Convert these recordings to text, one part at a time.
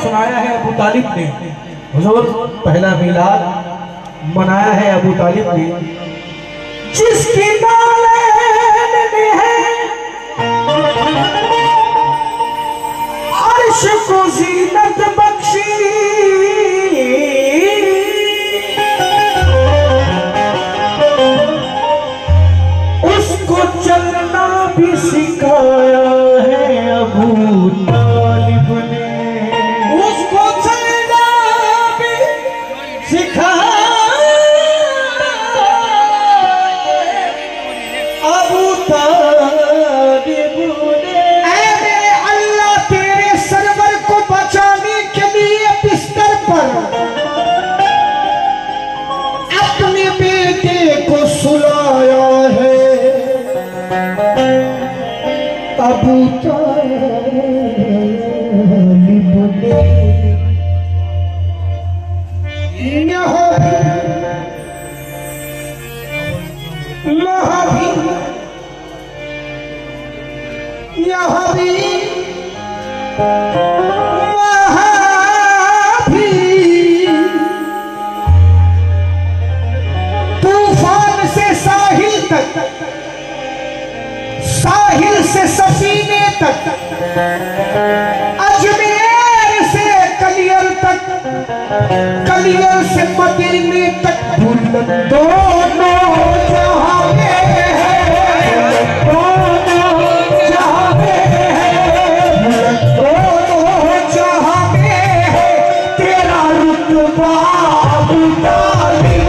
सुनाया है अबू तालिब ने। हुजूर पहला मिलाद मनाया है अबू तालिब ने, जिसकी नालें में है अर्श को ज़ीनत बख्शी, उसको चलना भी सिखाया है अबू तालिब ने। अबू तालिब ने यहाँ भी तूफान से साहिल तक, साहिल से सफीने तक, अजमेर से कलियर तक, कलियर से मदीने तक, दोनों जहां में है, दोनों जहां में है, दोनों जहां में है तेरा रुतबा अबू तालिब।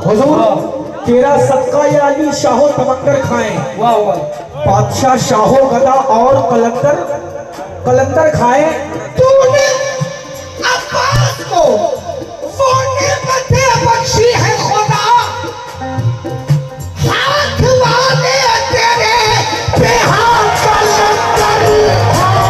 हुजूर तेरा सदका या अली शाहो तमक्कर खाएं। वाह वाह। बादशाह शाहो गदा और कलंदर खाएं। तूने अब्बास को वो नेमतें बख्शी है खुदा, हाथ वाले तेरे पे हाथ कलंदर खाए।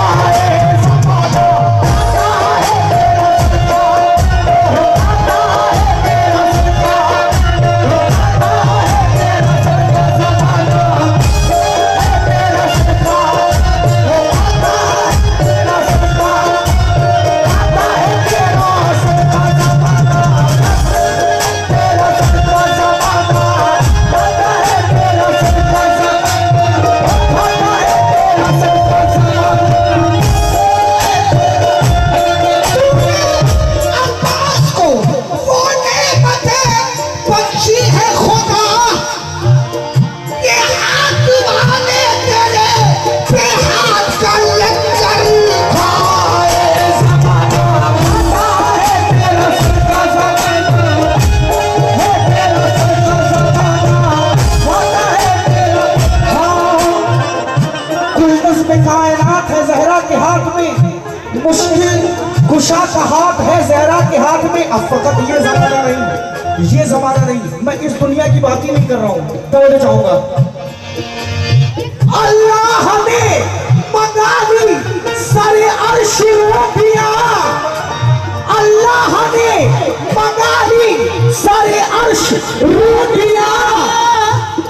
कायनात है जहरा के हाथ में, मुश्किल कुशा का हाथ है जहरा के हाथ में। अब फकत ये जमाना नहीं, ये जमाना नहीं, मैं इस दुनिया की बात ही नहीं कर रहा हूँ। तो चाहूंगा अल्लाह ने मंगा दी सारे अर्श रोटियां, अल्लाह ने मंगा दी सारे अर्श रोटियां।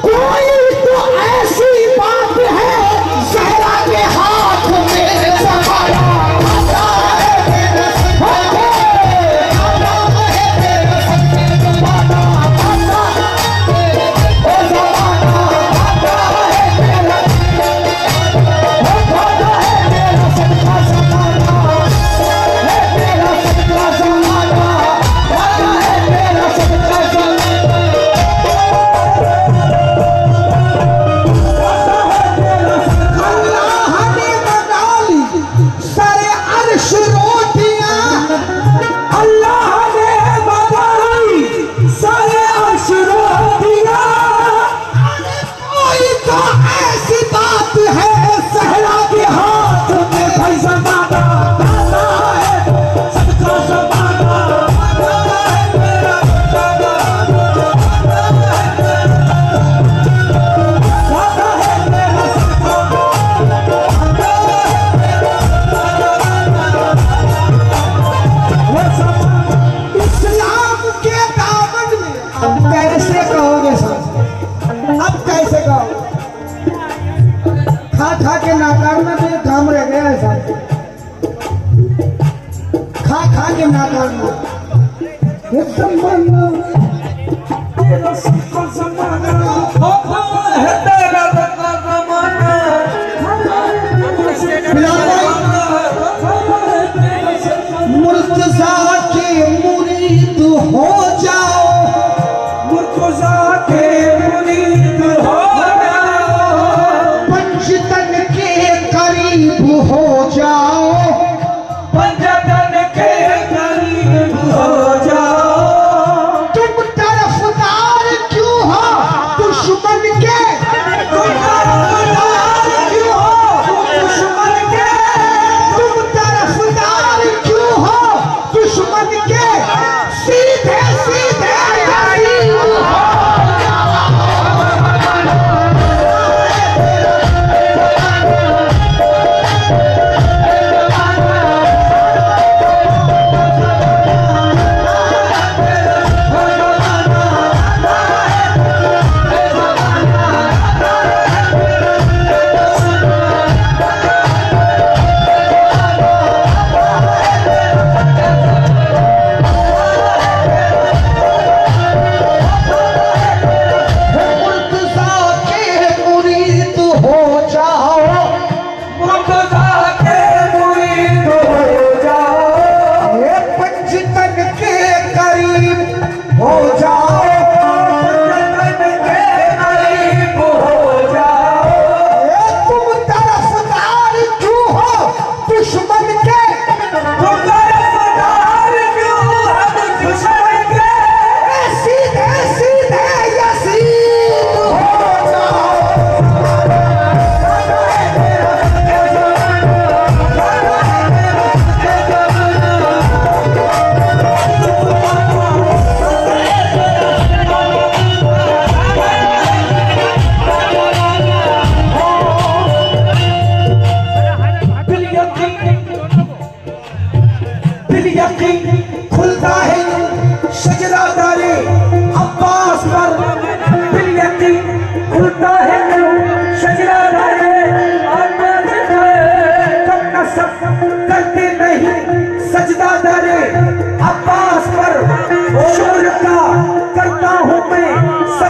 कोई तो ऐसी बात है ज़हरा के हाथ में ज़माना आता है, आता है तेरा ज़माना आता है, ओ ज़माना आता है तेरा, आता है तेरा सदका ज़माना, है तेरा सदका ज़माना, आता है तेरा सदका ज़माना। खा के नाकार में तो काम रह गया है साहब, खा के नाकार में तेरा सबका ज़माना है, तेरा सबका ज़माना। मुर्तज़ा के मुरीद हो जाओ, मुर्तज़ा के मुरीद हो हो जाओ, पंजतन के करीब हो जाओ। तुम तरफदार क्यों हो दुश्मन के, तुम तरफदार क्यों हो दुश्मन के, तुम तरफदार क्यों हो दुश्मन के, सीधे सीधे करीब हो। सीधे सीधे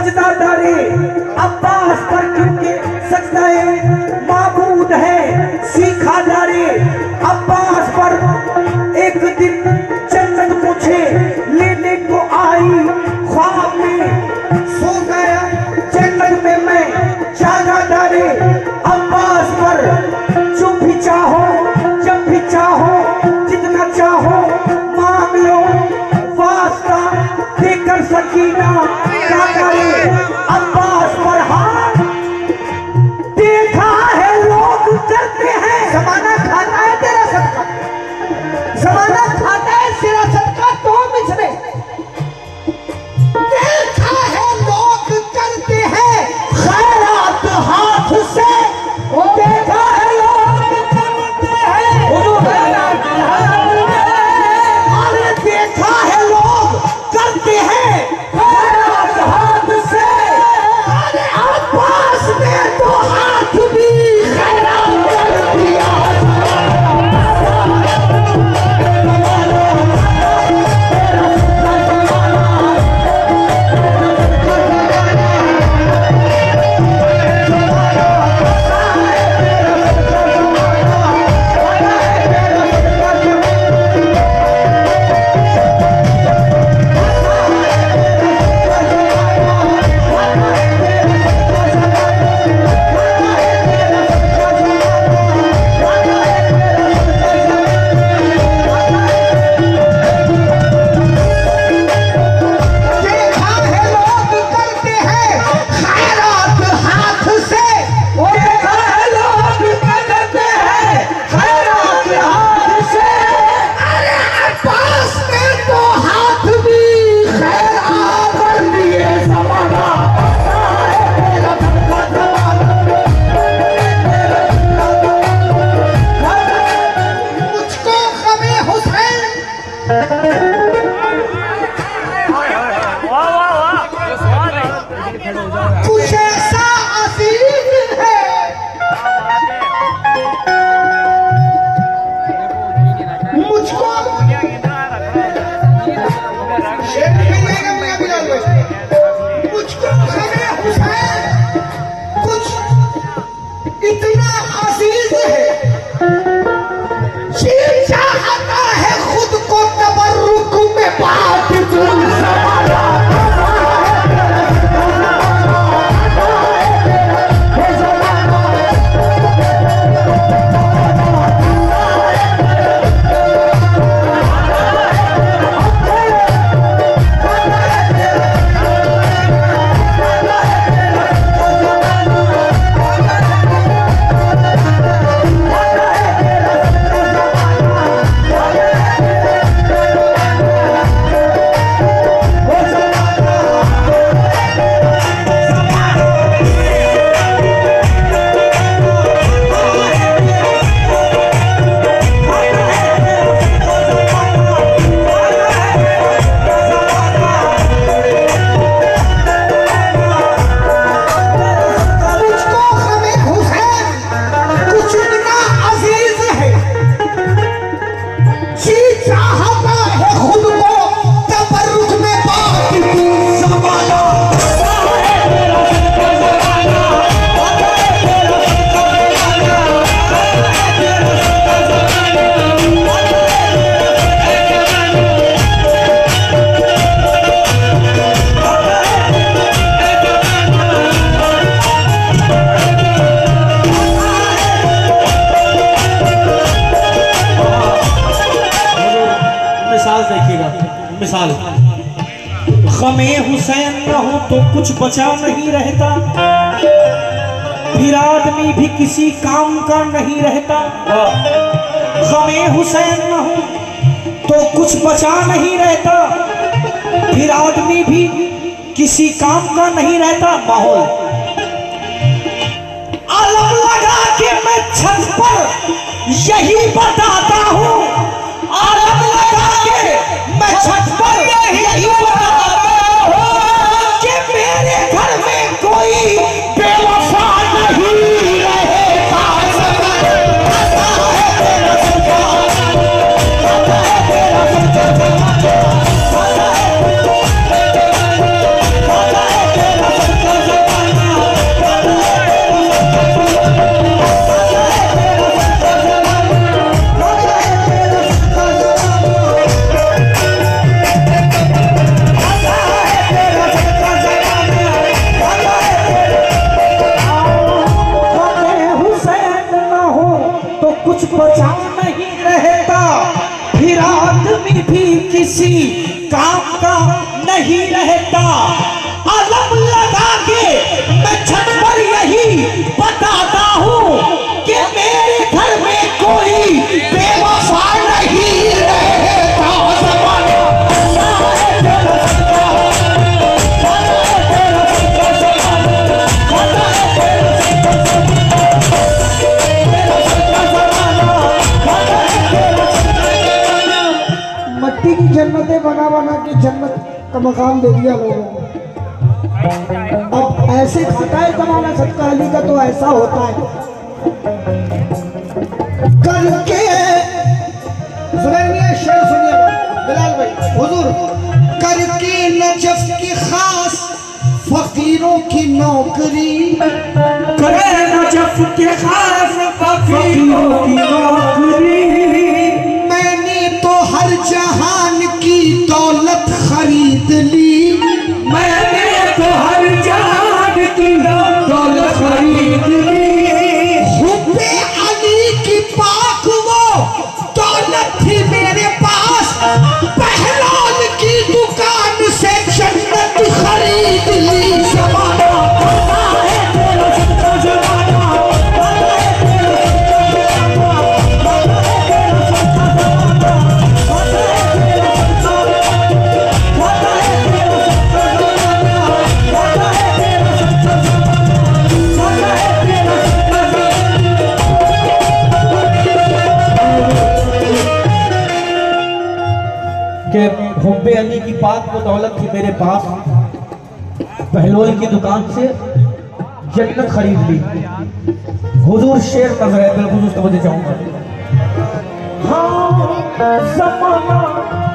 सजदा दारे अब्बास पर क्योंकि सजदाए माबूद है सीखा दारे अब्बास पर। एक दिन जन्नत मुझे लेने को आई ख्वाब में सो गया जन्नत में मैं जागा दारे अब्बास पर। जो भी चाहो जब भी चाहो जितना चाहो मांग लो वास्ता देकर सकीना क्या करे अब्बास पर। हाथ देखा है लोग करते हैं जमाना खाता है तेरा सदका, जमाना खाता है तेरा सदका तो मिसरे। देखा है लोग करते हैं खैरात हाथ से, देखा है लोग करते हैं अरे देखा है लोग करते हैं खैरात हाथ से। अरे अब्बास ने तो हाथ भी खैरात कर दिया। देखा है लोग करते हैं खैरात हाथ से, देखा है लोग करते हैं खैरात हाथ से। अरे अब्बास ने तो हाथ भी खैरात कर दिए। ज़माना मुझको ग़मे हुसैन कुछ ऐसा अजीज है, मुझको मुझको ग़मे हुसैन कुछ इतना अजीज है, जी चाहता है खुद को तबर्रुक में बात दूं। मिसाल ग़मे हुसैन न हो तो कुछ बचा नहीं रहता, फिर आदमी भी किसी काम का नहीं रहता। ग़मे हुसैन न हो तो कुछ बचा नहीं रहता, फिर आदमी भी किसी काम का नहीं रहता। माहौल आलम लगा के मैं छत पर यही बताता हूँ, आलम लगा के मैं छत पर यही बताता हूँ कि मेरे घर में कोई बेवफा नहीं रहेगा। नहीं रहता, अलम लगा के मैं छत पर यही बताता हूँ कि मेरे घर में कोई बेवफा नहीं रहता। ज़माना मट्टी की जन्नतें बना बना के जन्नत का मकाम दे दिया लोगों को। अब ऐसे खाता है जमाना सदका अली का, तो ऐसा होता है करके। सुनिए शेर सुनिए बिलाल भाई हुजूर। करके नजफ की खास फकीरों की नौकरी, करे नजफ के खास फकीरों की नौकरी, मैंने तो हर जहान की दौलत खरीद ली, मैंने तो हर जहान की दौलत खरीद ली। हुब्बे अली की पाक वो दौलत थी मेरे पास, पहलवान की दुकान से जन्नत खरीद ली। ज़माना पता है तेरा सच्चा ज़माना, पता है तेरा सच्चा ज़माना, पता है तेरा सच्चा ज़माना, पता है तेरा सच्चा ज़माना, पता है तेरा सच्चा ज़माना, पता है तेरा सच्चा ज़माना, पता है तेरा कि हुब्बे अली की पाक वो दौलत थी मेरे पास, पहलवान की दुकान से जन्नत खरीद ली। हुजूर शेर कर रहे हैं, बिल्कुल उसको बजे चाहूंगा। ज़माना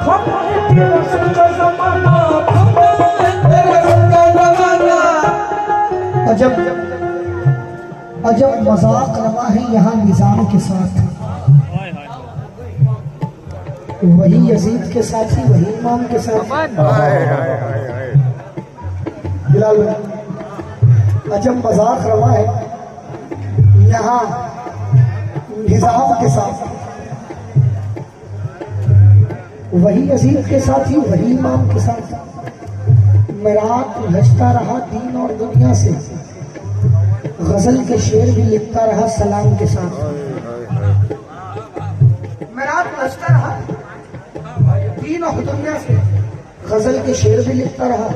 खत्म है तेरा सच्चा ज़माना, खत्म है तेरा सच्चा ज़माना। अजब अजब मजाक रवा है यहाँ निजाम के साथ, वही यजीद के साथ ही वही इमाम के साथ। बिलाल अजब मजाक रवा है यहाँ निजाम के साथ, वही यजीद के साथ ही वही इमाम के साथ। मैं रात उलझता रहा दीन और दुनिया से, गजल के शेर भी लिखता रहा सलाम के साथ। मैं रात उलझता रहा दीन और दुनिया से, गजल के शेर भी लिखता रहा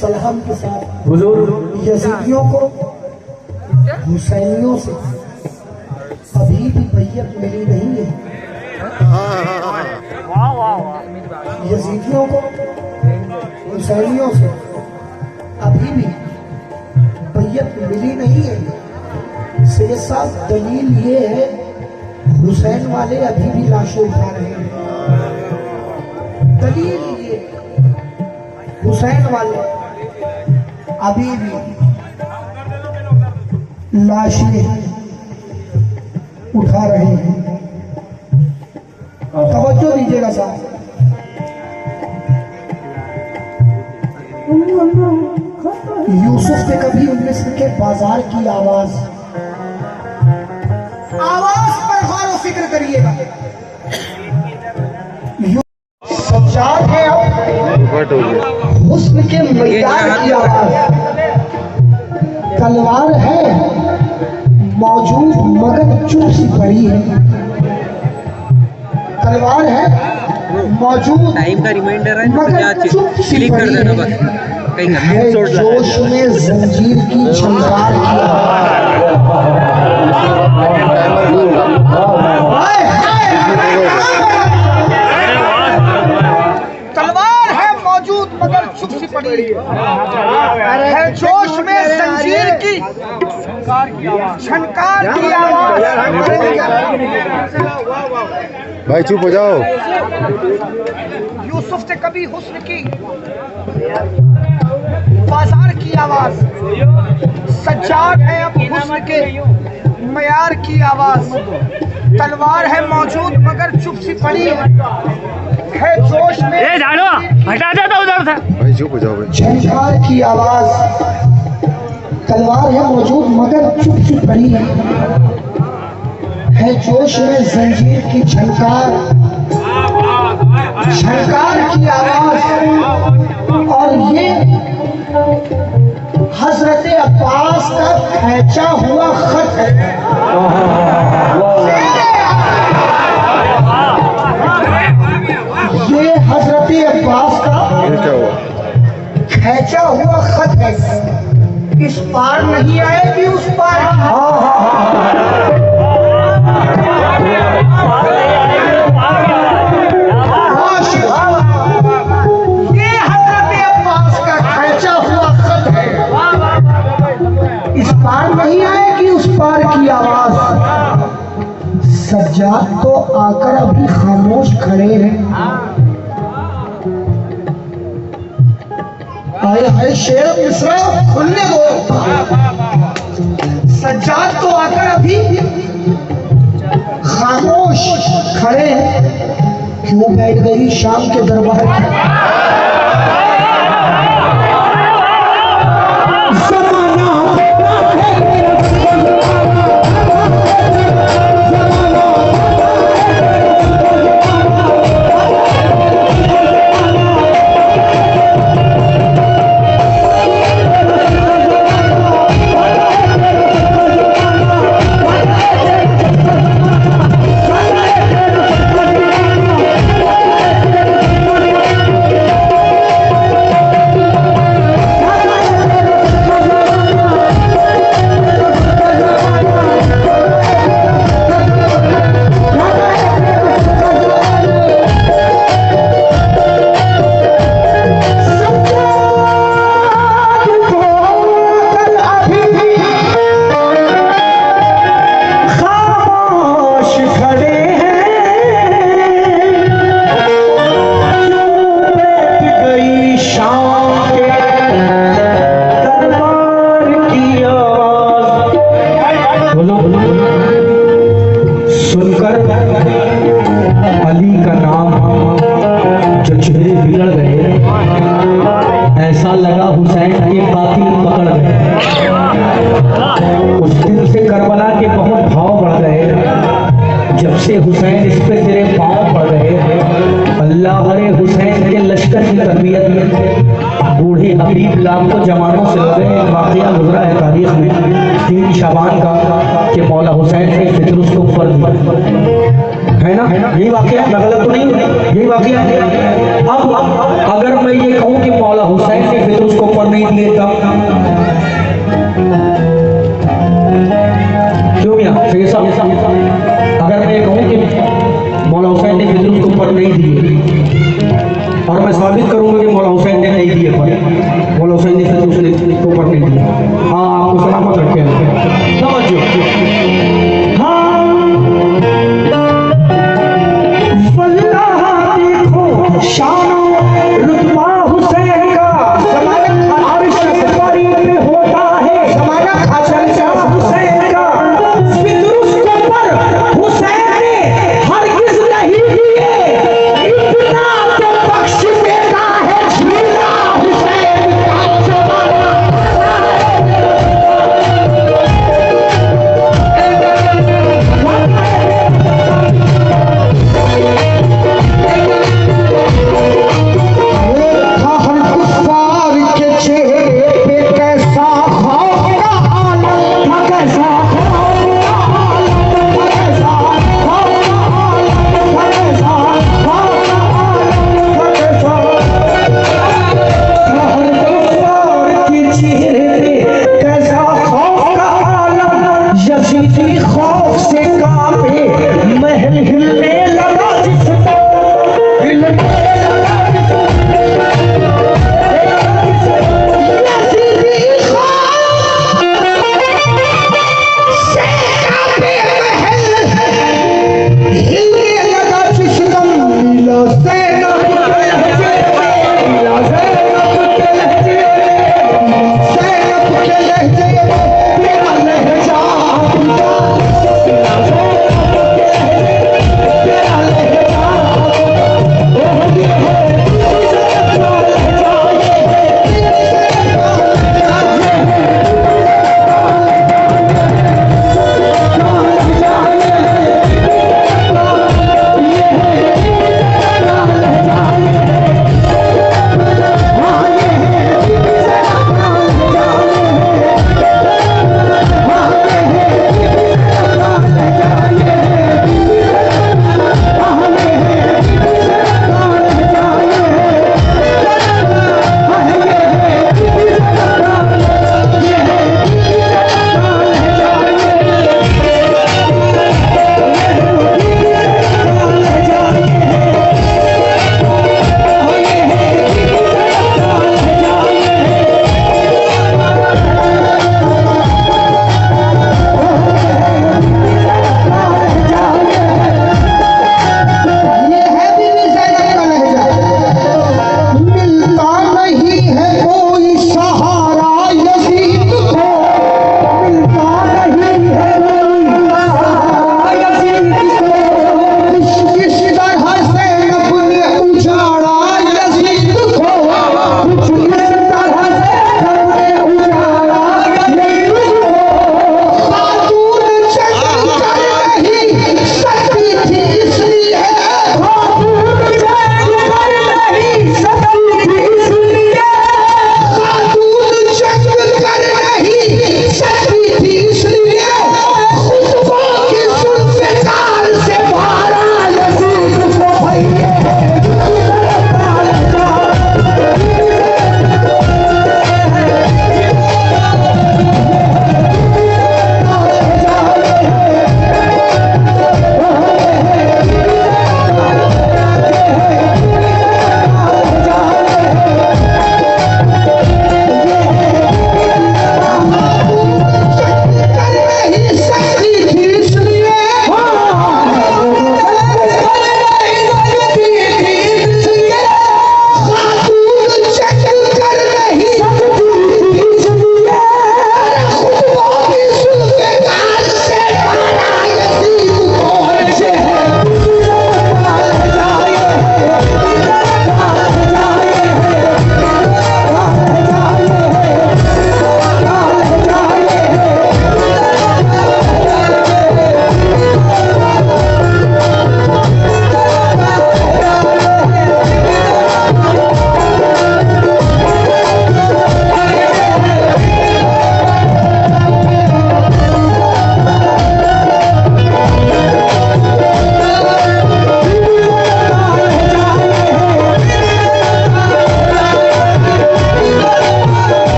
सलाम के साथ। यजीदियों को हुसैनियों से अभी भी बैयत मिली नहीं है। यजीदियों को हुसैनियों से अभी भी बैयत मिली नहीं है। से साथ दलील ये है, हुसैन वाले अभी भी लाशें उठा रहे हैं। दलील ये, हुसैन वाले अभी भी लाशें उठा रहे हैं। तवज्जो दीजिएगा साहब। यूसुफ ने कभी मिस्र के बाजार की आवाज पर गौर व फिक्र करिएगा। सज्जाद है हुस्न के मैदान की आवाज, तलवार है मौजूद मगर चुप सी पड़ी है। तलवार है मौजूद टाइम का रिमाइंडर है मगर चुप सी क्लिक कर पड़ी देना है। बस, कहीं है जोश में जंजीर की झंकार की तलवार है मौजूद मगर चुप सी पड़ी है। जोश में जंजीर की झंकार की आवाज। भाई चुप हो जाओ। यूसुफ से कभी हुस्न की बाजार की आवाज, सज्जाद है अब हुस्न के मयार की आवाज। तलवार है मौजूद मगर चुप सी पड़ी है। जोश में हटा देता उधर से। भाई चुप हो जाओ भाई। झंकार की आवाज। तलवार है मौजूद मगर चुप सी पड़ी है। जोश में जंजीर की झंकार की आवाज। का खींचा हुआ खत है। ये हजरत अब्बास का ये क्या हुआ? खींचा हुआ खत है। इस पार नहीं आएगी उस पार। ये हजरत अब्बास का खींचा हुआ खत है। इस पार नहीं आएगी उस पार की आवाज। सज्जाद तो आकर अभी खामोश खड़े हैं। हाय हाय शेर मिश्रा खुलने दो। सज्जाद तो आकर अभी खामोश खड़े हैं। क्यों बैठ गई शाम के दरबार हुसैन इस पे तेरे पांव पड़ रहे। अल्लाह हरे हुसैन के लश्कर की तरबियत बूढ़े हबीब लाख को जमानों से लगे। एक वाकया गुजरा है तारीख में 3 शाबान का कि मौला हुसैन से फिक्र उसको फर्ज है ना। यही वाकया, मैं गलत तो नहीं, यही वाकया है। अब अगर मैं ये कहूँ कि मौला हुसैन ने फिक्र उसको ऊपर नहीं दिए तब क्यों मियां अगर मैं ये कहूँ कि मौला हुसैन ने फिक्र उसको ऊपर नहीं दिए और मैं साबित करूंगा कि मौला हुसैन ने नहीं दिए पर मौला हुसैन ने फिक्र उसको ऊपर नहीं दिया। हाँ आपको सलामत रखे समझो।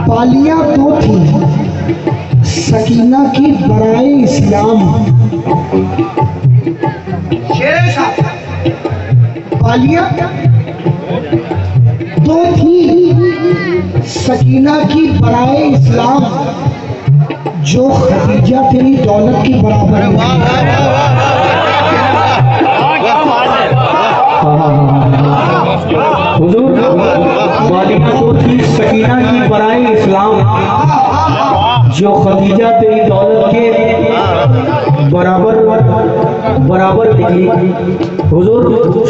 बालियां तो थी सकीना की बराए इस्लाम। बालियां तो थी सकीना की बराए इस्लाम, जो खदीजा तेरी दौलत की बराबर है। हुजूर, बालियां तो थी सकीना की बराए इस्लाम, जो खदीजा तेरी दौलत के बराबर निकली। हुजूर,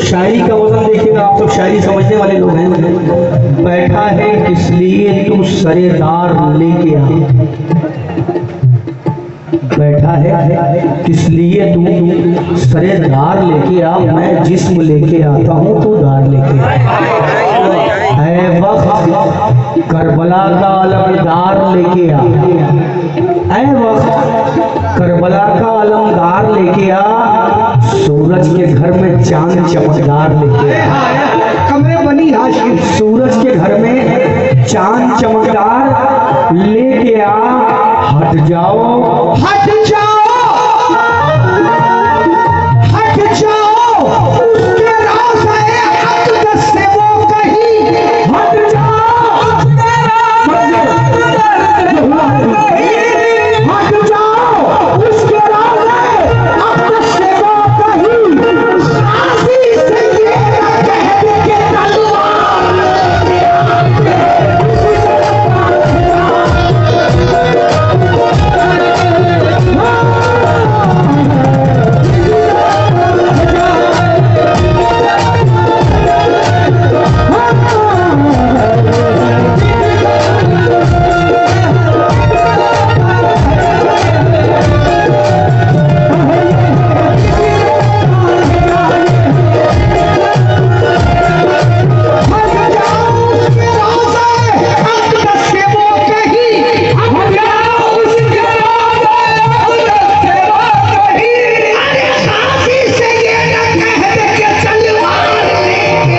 शायरी का वजन देखिएगा, आप सब शायरी समझने वाले लोग हैं। बैठा है इसलिए तू सरेदार लेके आ, बैठा है इसलिए तू सरेदार लेके आ, मैं जिस्म लेके आता हूँ तू दार लेके आ। है वक्त करबला का अलमदार लेके आ, है वक्त करबला का अलमदार लेके आ, सूरज के घर में चांद चमकदार लेके आ। कमरे बनी हाशिम, सूरज के घर में चांद चमकदार लेके आ। हट जाओ हट जाओ हट जाओ, उसके रास्ते अक़दस से वो कहीं हट जाओ, उसके रास्ते हट जाओ, उसके रास्ते अक़दस से वो कहीं। शादी से ये न कह दे कि तलवार लेके आके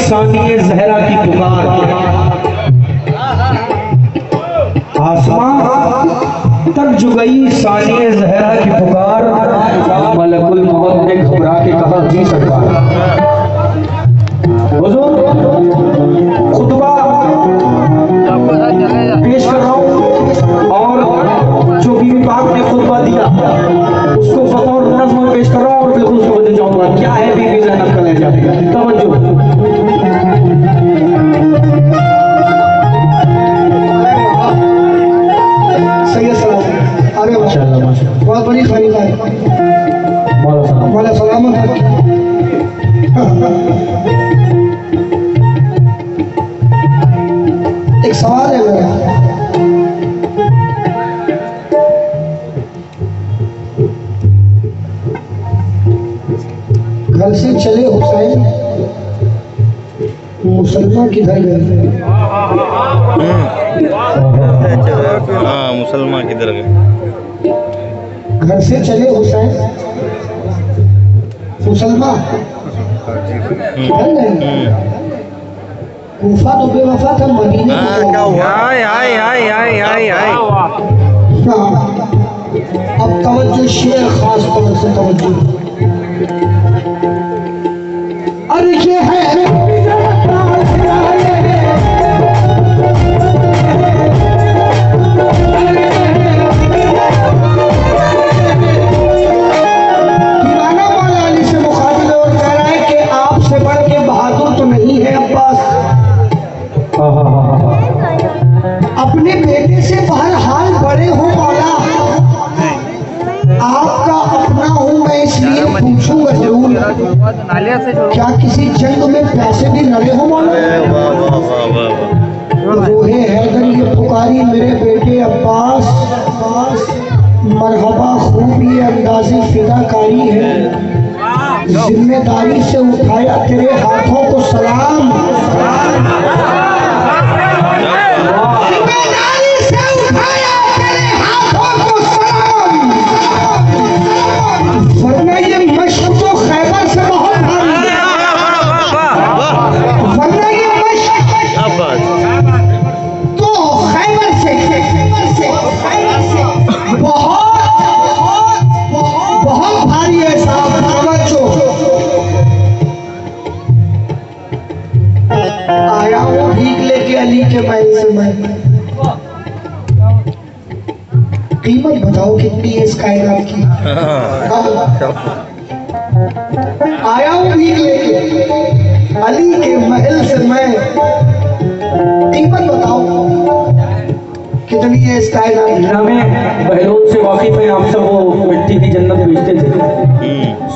सानिए जहरा की पुकार, आसमां तक जुगई सानिए जहरा की पुकार। मलकुल मौत ने घबरा के कहा जी सरकार। हुजूर, खुतबा पेश कर रहा हूँ और जो बीवी पाक ने खुतबा दिया उसको बतौर नज़्म पेश कर रहा हूँ और बिल्कुल उसको बता जाऊंगा क्या है बीबी ज़ैनब का लहजा। तवज्जो। सही है सलाम। अरे माशाअल्लाह माशाअल्लाह, बहुत बड़ी खरीदा है। मौला सलामत। एक सवाल है मेरा, घर से चले हुसैन, मुसलमान किधर गए? हाँ, मुसलमान किधर गए? घर से चले हुसैन, मुसलमान किधर गए? कूफा तो बेवफा था, मदीने क्या हुआ? हाय हाय हाय हाय हाय हाय। अब तवज्जो, शेर खास तौर से तवज्जो। अरे ये है अपने बेटे से बहरहाल बड़े हो मौला, आपका अपना हूँ मैं इसलिए पूछूंगा जरूर। जिम्मेदारी से उठाया तेरे हाथों को सलाम। जिम्मेदारी से उठाया तेरे हाथों को सलाम, वरना ये मश्क तो खैबर से बहुत भारी है, वरना ये मश्क तो खैबर से बहुत भारी है साहब। आया हूँ भीख लेके अली के महल से मैं, कीमत बताओ कितनी है इस कायनात की। आया हूँ भीख लेके अली के महल से मैं, कीमत बताओ कितनी है इस कायनात की। में बहलोल से वाकिफ है आप सब, वो मिट्टी की जन्नत बेचते थे।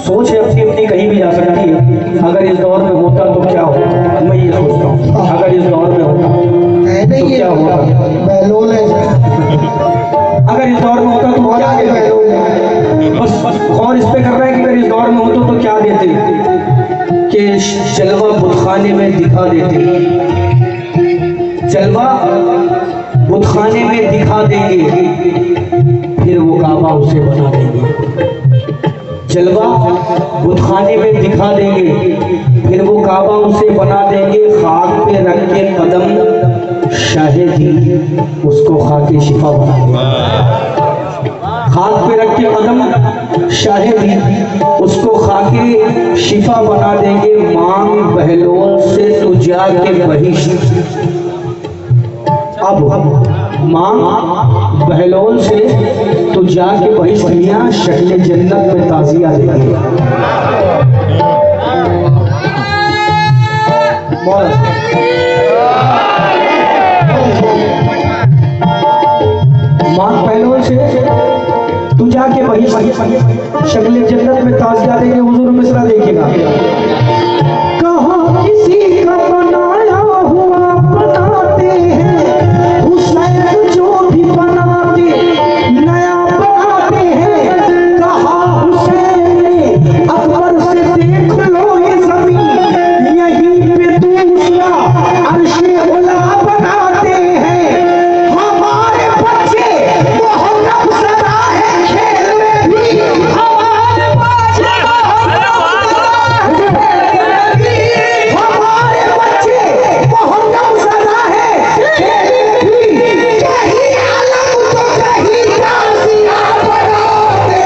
सोच है अपनी अपनी कहीं भी जा सकती है। अगर इस दौर में होता तो क्या होता, मैं ये सोचता हूँ अगर इस दौर में होता तो क्या होता। बहलोल है, अगर इस दौर में होता तो क्या देते। बस और इस पे कर रहा है कि अगर इस दौर में होता तो क्या देते, कि जलवा बुतखाने में दिखा देते, जलवा बुतखाने में दिखा देंगे, फिर वो काबा उसे बना देंगे। जलवा बुतखाने में दिखा देंगे, फिर वो काबा उसे बना देंगे। खाक पे रख के कदम शाहिदी उसको खाके शिफा बना देंगे। खाक पे रख के कदम शाहिदी उसको खाके शिफा बना देंगे। मांग बहलोल से तू जाके बहिश्त, अब मांग बहलोल से तो जाके बहिश्त मियां शक्ल जन्नत में ताजिया देंगे। मांग बहलोल से तू जाके बहिश्त शक्ल जन्नत में ताजिया देंगे। हुजूर मिसरा देखिएगा, कहाँ किसी का बनाया हुआ बनाते हैं, जो भी बनाते नया बनाते हैं। कहा हुसैन ने अकबर से देख लो ये जमीन, यहीं पे दूसरा अर्शे उला बनाते हैं। हमारे बच्चे मोहर्रम सदा है खेल में भी, हमारे बच्चे मोहर्रम सदा है खेल में भी। कहीं अलग तो कहीं ताज़िया बनाते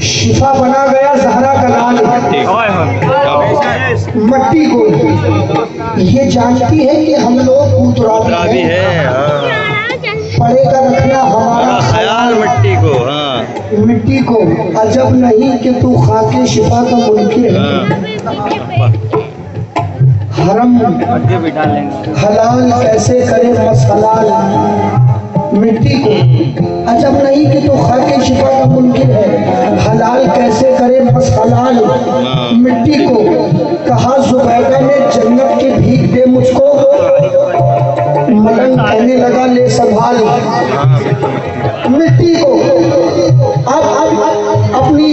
शिफा बना गया ज़हरा का लाल मट्टी को। ये जानती है कि हम लोग भी है। पड़ेगा रखना हमारा ख्याल मिट्टी को। मिट्टी को अजब नहीं कि तू खाके शिफा का मुनकिर है। हरम हलाल कैसे करे मसलाल मिट्टी को, अजब नहीं कि तू खाके शिफा का मुनकिर है। हलाल कैसे करे मसलाल मिट्टी को। कहा जुबैदा ने जन्नत की भीख दे मुझको, मलंग कहने लगा ले संभाल मिट्टी को। अब अपनी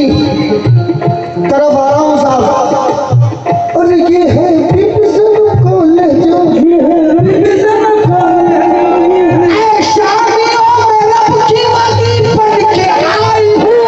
तरफ आ रहा हूँ साहब, और ये है को ले जाओ, ये है शादियों में रब की वली पढ़ के आई हूँ।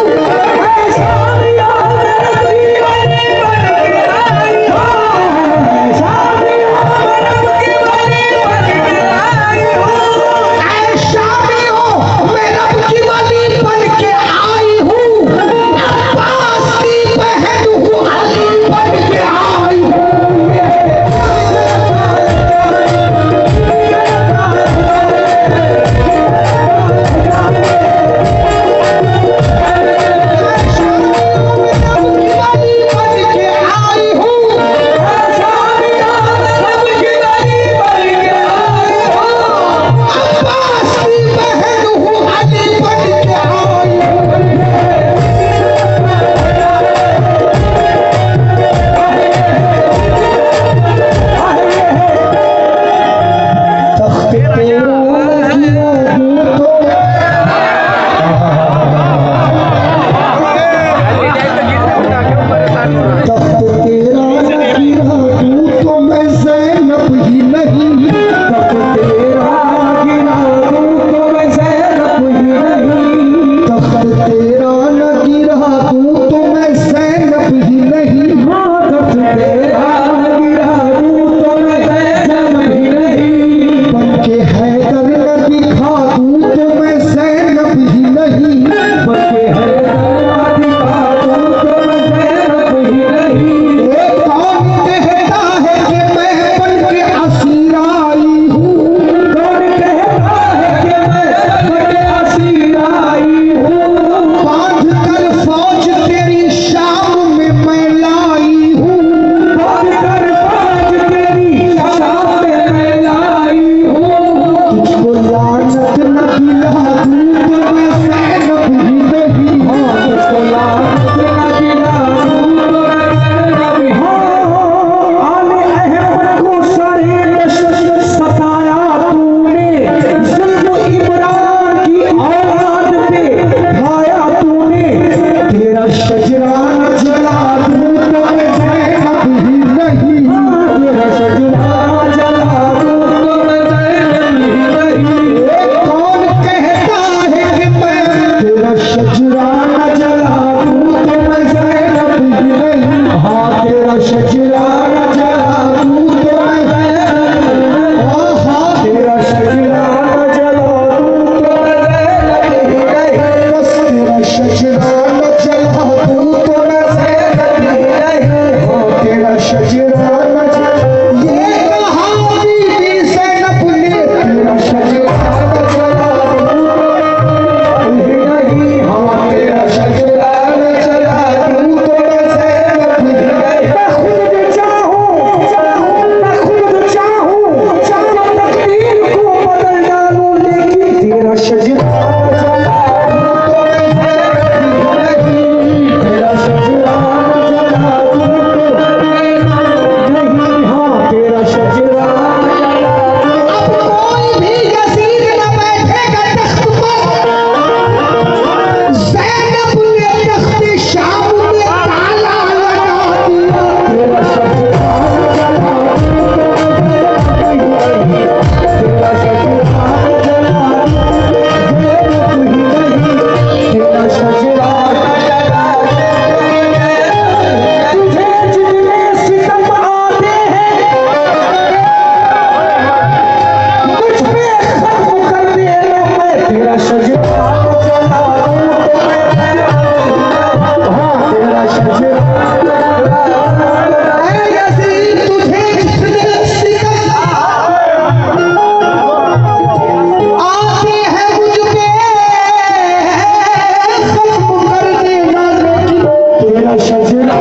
तेरा सजना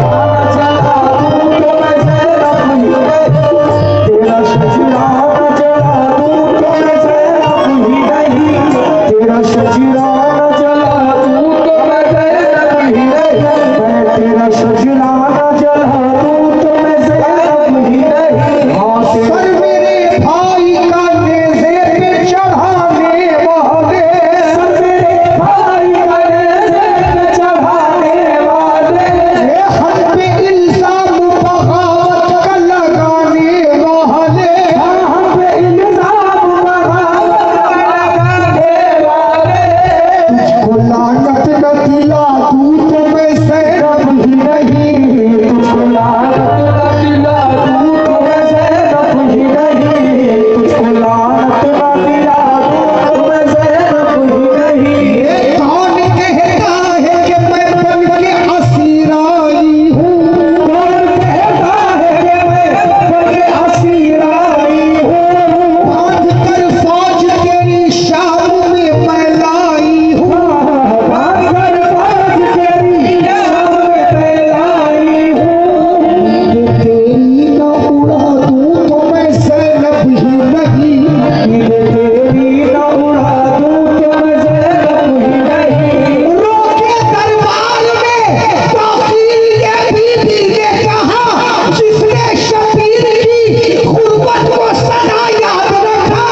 चला दूं तो मैं ज़ैनब ही नहीं, तेरा सजना चला दूं तो मैं ज़ैनब ही नहीं, तेरा सजना चला दूं तो मैं ज़ैनब ही नहीं, मैं तेरा सजना चला दूं तो मैं ज़ैनब ही नहीं। हाँ सर मेरे भाई का नेज़े पे चढ़ाने वाले, सर मेरे भाई का नेज़े पे चढ़ाने वाले, ये हम पे इल्ज़ाम बगावत का लगाने वाले, हम पे इल्ज़ाम बगावत का लगाने वाले, तुझको लानत न दिला दूं तो मैं ज़ैनब ही नहीं, तुझको लानत न दिला दूं तो मैं ज़ैनब ही नहीं, तुझको लानत न दिला दूं तो मैं ज़ैनब ही नहीं। ये कौन कहता है कि मैं बन के असीर आई हूँ, कौन कहता है कि मैं बन के असीर आई हूँ, बांध कर फौज तेरी शाम में मैं लाई हूँ, बांध कर फौज तेरी शाम में मैं लाई हूँ, नींद तेरी न उड़ा दूं तो मैं ज़ैनब ही नहीं, नींद तेरी न उड़ा दूं तो मैं ज़ैनब ही नहीं। रोके दरबार में ताक़ीर ये बीबी ने कहा, जिसने शबीर की गुर्बत को सदा याद रखा,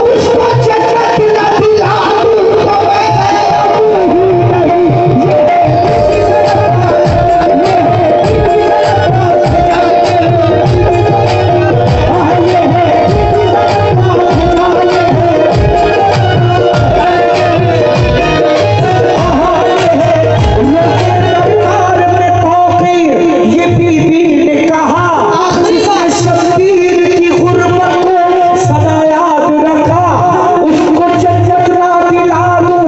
उसको जन्नत न दिला दूं तो मैं ज़ैनब ही नहीं। ये बीबी ने कहा, जिसने शबीर की गुर्बत को सदा याद रखा, उसको जन्नत ना दिला दूं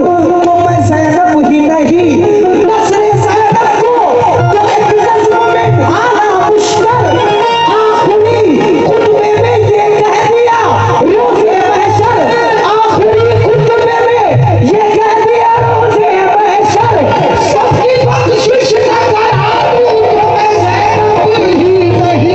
तो मैं ज़ैनब ही नहीं। नस्ल ज़ैनब को तो एक नज़्म में ढाला मुश्किल, आखिरी खुतबे में ये कह दिया रोज़े महशर, आखिरी खुतबे में ये कह दिया रोज़े महशर, सबकी बख्शिश न करा दूं तो मैं ज़ैनब ही नहीं।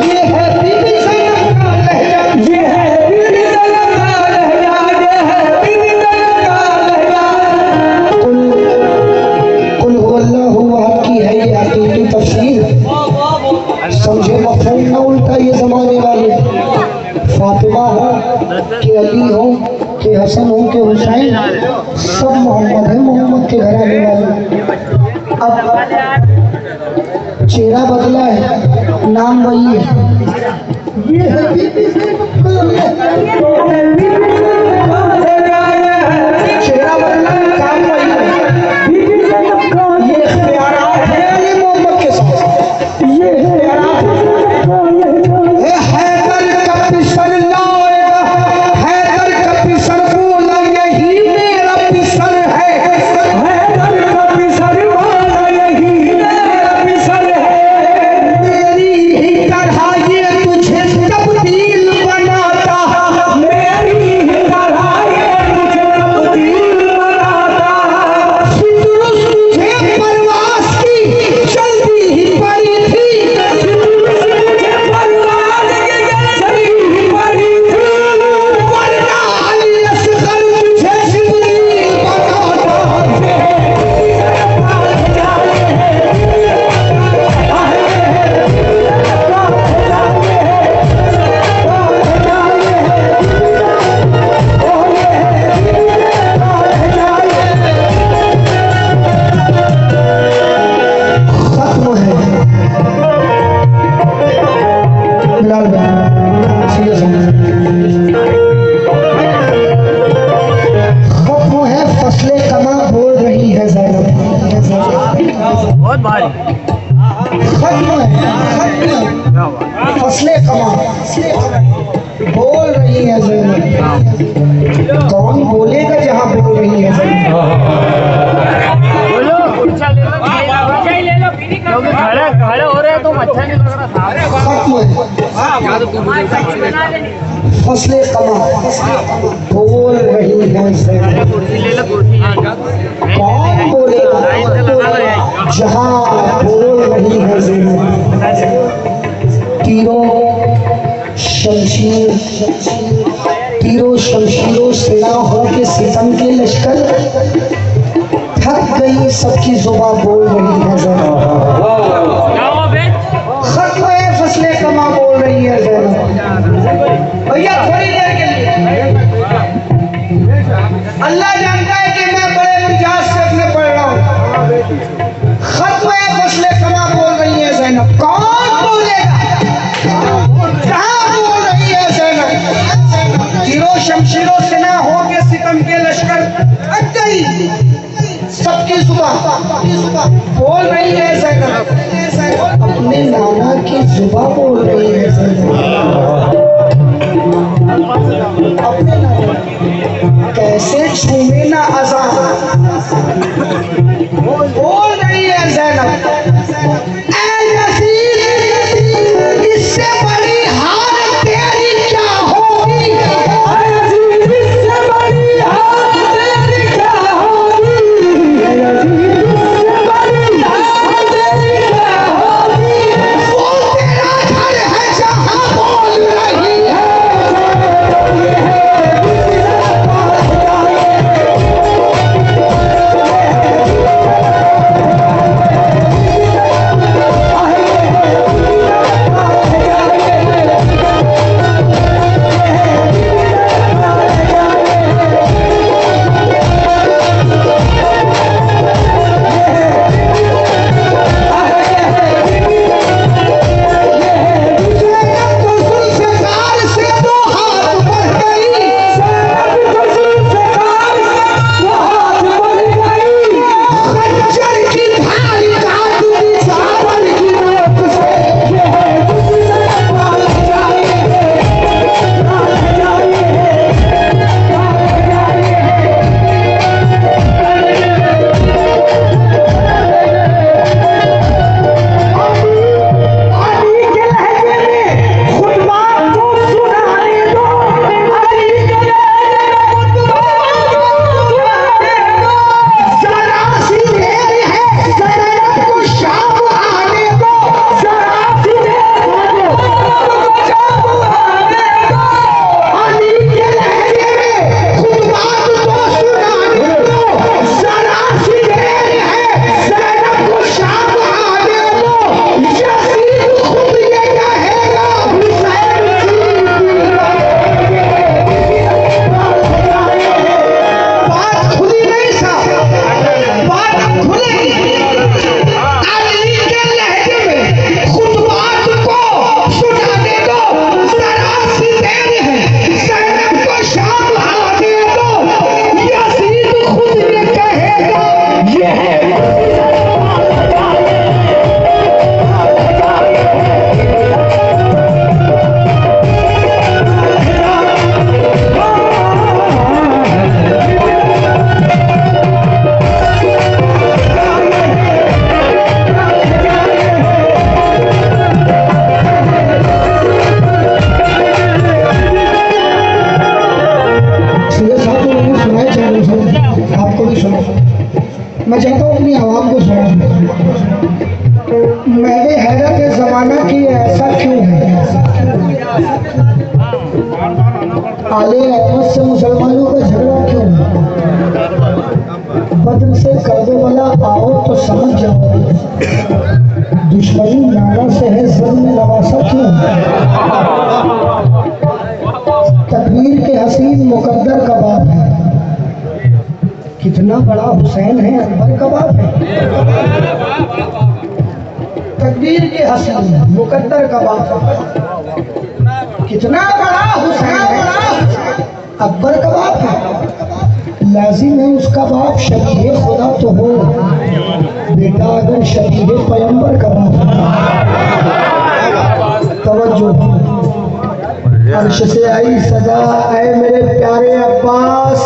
ये है बीबी ज़ैनब का लहजा, ये है बीबी ज़ैनब का लहजा, ये है बीबी ज़ैनब का लहजा। कुल हुवल्लाहु अहद की है ये हकीकी तफसीर, समझे मफहूम न उल्टा ये ज़माने वाले। फातिमा हो कि अली हो कि हसन हो कि हुसैन, सब मोहम्मद है, मोहम्मद के घराने वाले। अब चेहरा बदला है, नाम वही है। ये है बीबी ज़ैनब का चेहरा बदला है, काम वही है। बीबी ज़ैनब का ये इख्तियारात है अली मोहम्मद के साथ, ये इख्तियारात है। हैदर का पिसर लाएगा, हैदर का पिसर बोला यही मेरा पिसर है, हैदर का पिसर बोला यही मेरा पिसर है, मेरी ही तरह ये तुझे तब्दील बनाता, मेरी ही तरह ये तुझे तब्दील बनाता, फितरुस तुझे परवास की जल्दी ही पड़ी थी, फितरुस तुझे परवास की जल्दी ही पड़ी थी, वरना अली असगर तुझे जिब्रील बनाता। खत्म है बिलाल भाई, सीरियस खत्म है, फसले कमा बोल रही है ज़ैनब, बहुत भारी। खत्म है, फसले कमा बोल रही है ज़ैनब। कौन बोलेगा जहाँ बोल रही है ज़ैनब? फसले कमा बोल रही है ज़ैनब। कौन बोलेगा जहाँ बोल रही है ज़ैनब। तीरों शमशीरों सेना हो के सितम के लश्कर, थक गई सबकी जुबां बोल रही है ज़ैनब। खत्म फसले कमा बोल रही है ज़ैनब। भैया थोड़ी देर के लिए अल्लाह जानता है कि मैं बड़े मिजाज से अपने पढ़ रहा हूँ। खत्म फसले कमा बोल रही है ज़ैनब। कौन बोलेगा कहाँ बोल रही है ज़ैनब। तीरों शमशीरों से ना हो के सितम के लश्कर, थक गई सबकी जुबां बोल रही है ज़ैनब। अपने नाना की जुबां बोल रही है ज़ैनब। अपने नाना कैसे छूमे ना अज़ान बोल रही है ज़ैनब। ऐ यज़ीद इससे बड़ी हार तेरी क्या होगी। ऐ यज़ीद इससे बड़ी हार तेरी क्या होगी। ऐ यज़ीद इससे बड़ी हार तेरी क्या होगी। वो तेरा घर है जहाँ बोल रही है। मैं चाहता हूँ अपनी आवाम को सुना। मैंने हैरत है ज़माना की ऐसा क्यों है। आले अहमद से मुसलमानों का झगड़ा क्यों है। बद्र से करबला आओ तो समझ जाओ। दुश्मनी नाना से है सर में नवासा क्यों है। तकदीर के हसीन मुकद्दर का बाप है। कितना बड़ा हुसैन है अकबर का बाप है। तकदीर के हसीन मुकद्दर का बाप है। कितना बड़ा हुसैन है अकबर का बाप है। लाजिम है उसका बाप शबीह खुदा तो हो। बेटा अगर शबीह पैगंबर का बाप है। तवज्जो अर्श से आई सदा ऐ मेरे प्यारे अब्बास।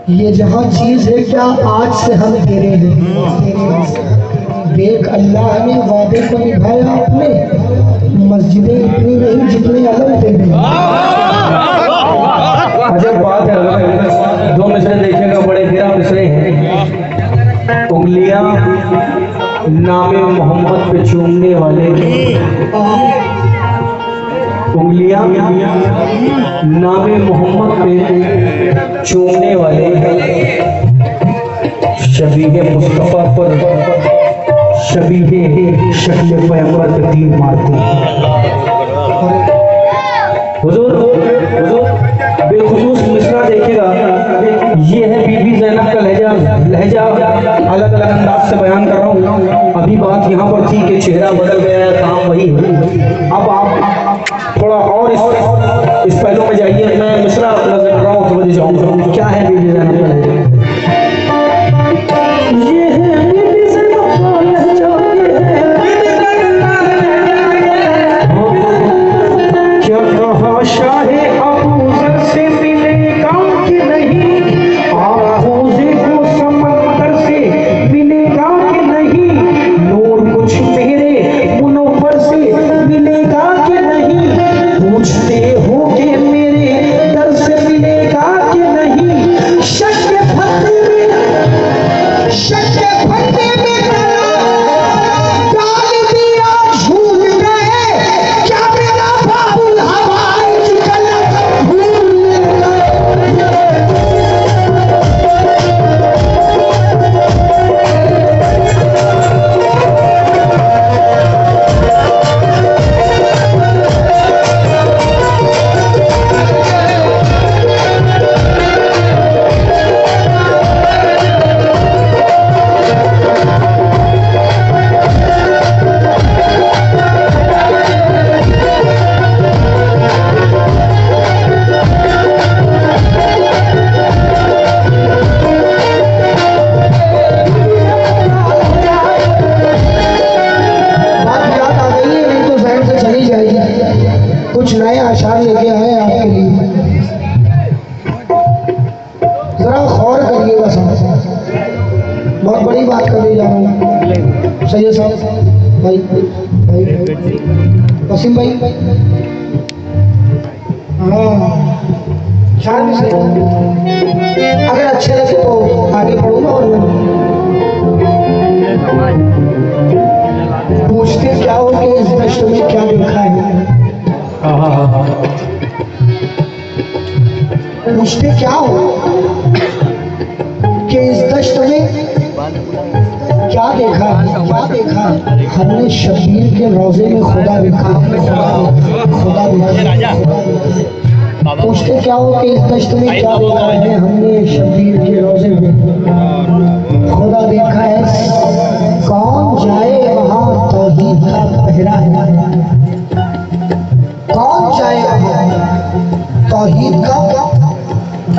ये जहाँ चीज है क्या आज से हम तेरे हैं। देख अल्लाह ने वादे को निभाया आपने, मस्जिदें इतनी नहीं जितने अलग थे। अजब बात है, दो मिसरे देखेगा बड़े गिरा मिसरे हैं। उंगलियां नामे मोहम्मद पे चूमने वाले, उंगलियां नामे मोहम्मद पे चूमने वाले, शबीहे मुस्तफा पर शबीहे शक्ल पैगंबर पे तीर मारते। हुजूर बेखुसूस मिसरा देखेगा, ये है बीबी ज़ैनब का लहजा अलग अलग अंदाज से बयान कर रहा हूँ। अभी बात यहाँ पर थी कि चेहरा बदल गया है, काम वही है। अब आप थोड़ा और इस पहलू में जाइए, मैं मिसरा नजर कर रहा हूँ तो वजह जाऊँगा। क्या है बीबी ज़ैनब का लहजा? ये है बीबी ज़ैनब का लहजा, क्या कहा शाहे अबू ज़र से मिले काम की नहीं, आहोज़े को समंदर से मिलेगा कि नहीं, नूर कुछ मेरे मुनव्वर से मिलेगा कि नहीं, पूछते हो कि मेरे दर से मिलेगा कि नहीं, शक के फंदे में डाल दिया झूल गए, क्या मेरा बाबुल हवाइज गलत भूल गए। बात याद आ गई है, नहीं तो साइड से चली जाएगी। कुछ नए आशार लेके आए आपके लिए, जरा गौर करिएगा। बहुत बड़ी बात करने जा रहा हूँ। सैयद साहब भाई, वसीम भाई, हाँ शायर भी सही है। अगर अच्छे लगे तो आगे बढ़ूंगा, और पूछते क्या हो कि इस दृश्य में क्या देखा है। पूछते क्या हो कि इस दृश्य में क्या देखा, क्या देखा। हमने शबीर के रोजे में खुदा देखा, खुदा देखा। पूछते क्या हो कि इस दृश्य में क्या देखा है। हमने शबीर के रोजे में खुदा देखा है। कौन जाए वहाँ तौहीद का पहरा है, कौन जाए वहाँ तौहीद का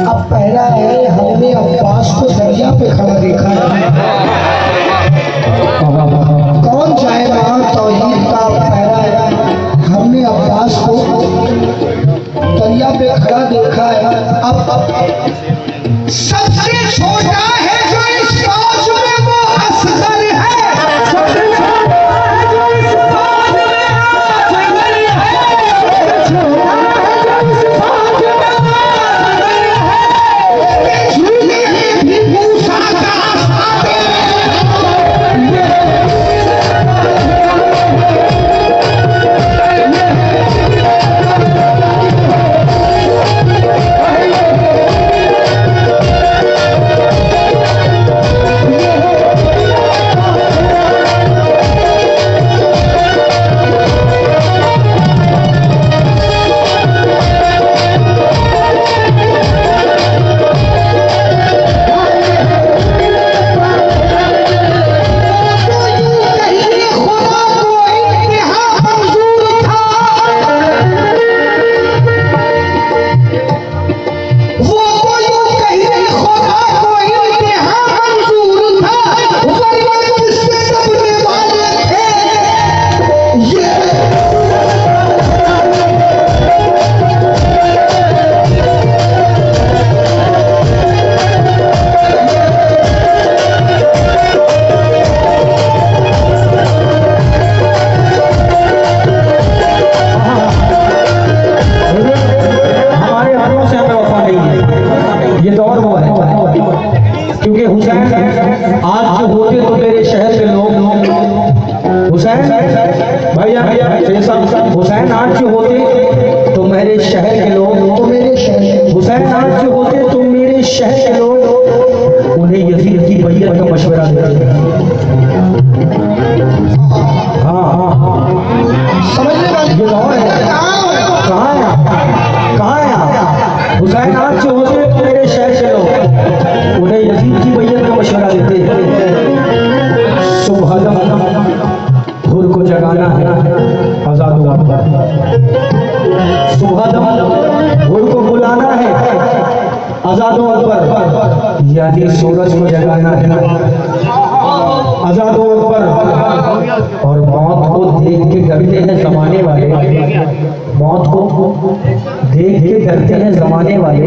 अब पहरा है। हमने अब्बास को दरिया पे खड़ा देखा है। कौन जाए वहाँ तौहीद का पहरा है। हमने अब्बास को दरिया पे खड़ा देखा है। अब सबसे छोटा है जो इस फौज में वो असगर है, सबसे छोटा है जो इस फौज में असगर है, सबसे छोटा है जो इस फौज में असगर है। झूले भी मूसा का राज्य होते तो मेरे शहर के लोग उन्हें यजीद की बैयत का मशवरा देते। हाँ हाँ हाँ, समझने वाली ये कौन है? कहाँ है? कहाँ है? हुसैन राज्य होते तो मेरे शहर के लोग उन्हें यजीद की बैयत का मशवरा देते। सुबह हुर को जगाना है, आजाद हो सुबह हुर को बुलाना है, आजाद अकबर, यानी सूरज को जगाना है, आजाद अकबर। और मौत को देख के डरते हैं जमाने वाले, मौत को देख के डरते हैं जमाने वाले,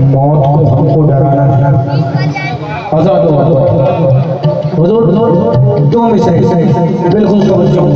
मौत को हमको डराना है, आजाद अकबर। हुजूर दो मिसरे बिल्कुल समझ जाओ।